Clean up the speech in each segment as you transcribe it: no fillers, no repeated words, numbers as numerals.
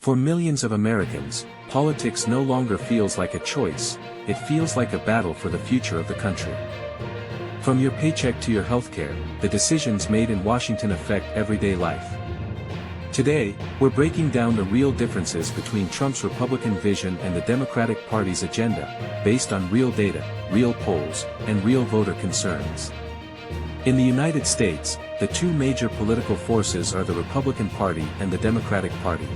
For millions of Americans, politics no longer feels like a choice, it feels like a battle for the future of the country. From your paycheck to your healthcare, the decisions made in Washington affect everyday life. Today, we're breaking down the real differences between Trump's Republican vision and the Democratic Party's agenda, based on real data, real polls, and real voter concerns. In the United States, the two major political forces are the Republican Party and the Democratic Party.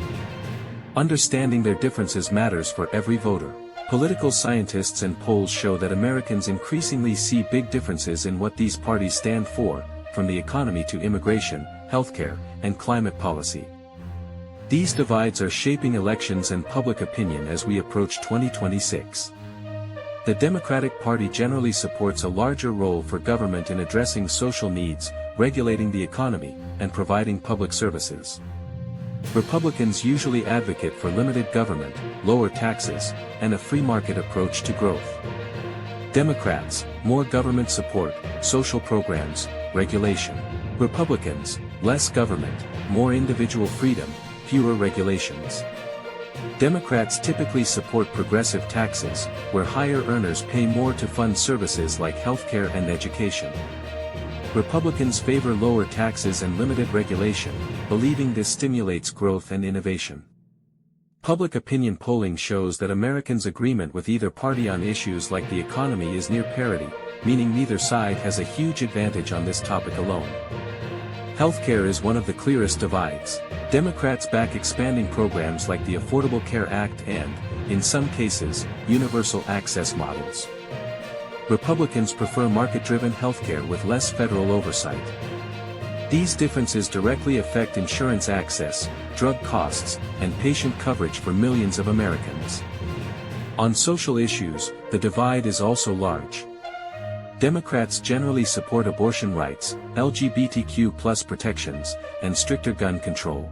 Understanding their differences matters for every voter. Political scientists and polls show that Americans increasingly see big differences in what these parties stand for, from the economy to immigration, healthcare, and climate policy. These divides are shaping elections and public opinion as we approach 2026. The Democratic Party generally supports a larger role for government in addressing social needs, regulating the economy, and providing public services. Republicans usually advocate for limited government, lower taxes, and a free market approach to growth. Democrats, more government support, social programs, regulation. Republicans, less government, more individual freedom, fewer regulations. Democrats typically support progressive taxes, where higher earners pay more to fund services like healthcare and education. Republicans favor lower taxes and limited regulation, believing this stimulates growth and innovation. Public opinion polling shows that Americans' agreement with either party on issues like the economy is near parity, meaning neither side has a huge advantage on this topic alone. Healthcare is one of the clearest divides. Democrats back expanding programs like the Affordable Care Act and, in some cases, universal access models. Republicans prefer market-driven healthcare with less federal oversight. These differences directly affect insurance access, drug costs, and patient coverage for millions of Americans. On social issues, the divide is also large. Democrats generally support abortion rights, LGBTQ+ protections, and stricter gun control.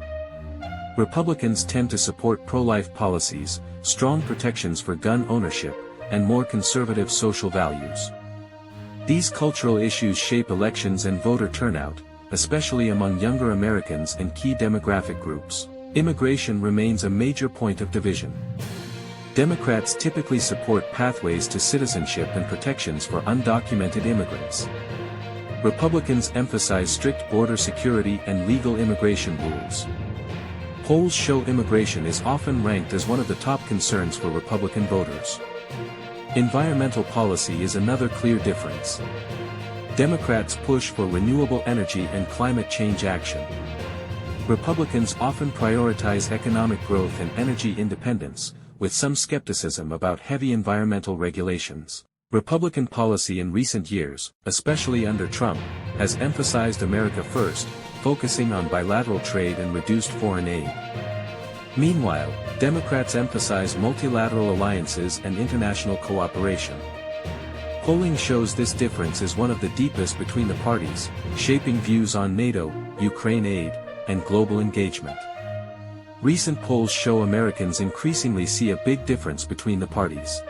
Republicans tend to support pro-life policies, strong protections for gun ownership, and more conservative social values. These cultural issues shape elections and voter turnout, especially among younger Americans and key demographic groups. Immigration remains a major point of division. Democrats typically support pathways to citizenship and protections for undocumented immigrants. Republicans emphasize strict border security and legal immigration rules. Polls show immigration is often ranked as one of the top concerns for Republican voters. Environmental policy is another clear difference. Democrats push for renewable energy and climate change action. Republicans often prioritize economic growth and energy independence, with some skepticism about heavy environmental regulations. Republican policy in recent years, especially under Trump, has emphasized America first, focusing on bilateral trade and reduced foreign aid. Meanwhile, Democrats emphasize multilateral alliances and international cooperation. Polling shows this difference is one of the deepest between the parties, shaping views on NATO, Ukraine aid, and global engagement. Recent polls show Americans increasingly see a big difference between the parties.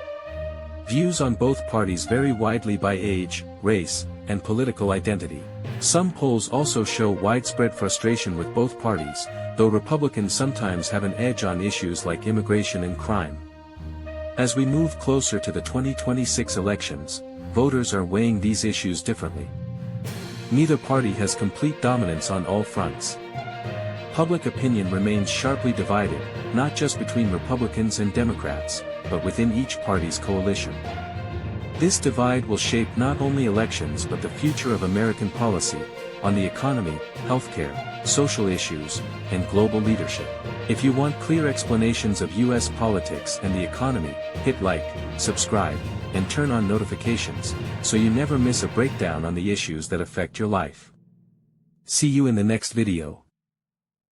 Views on both parties vary widely by age, race, and political identity. Some polls also show widespread frustration with both parties, though Republicans sometimes have an edge on issues like immigration and crime. As we move closer to the 2026 elections, voters are weighing these issues differently. Neither party has complete dominance on all fronts. Public opinion remains sharply divided, not just between Republicans and Democrats, but within each party's coalition. This divide will shape not only elections but the future of American policy, on the economy, healthcare, social issues, and global leadership. If you want clear explanations of U.S. politics and the economy, hit like, subscribe, and turn on notifications, so you never miss a breakdown on the issues that affect your life. See you in the next video.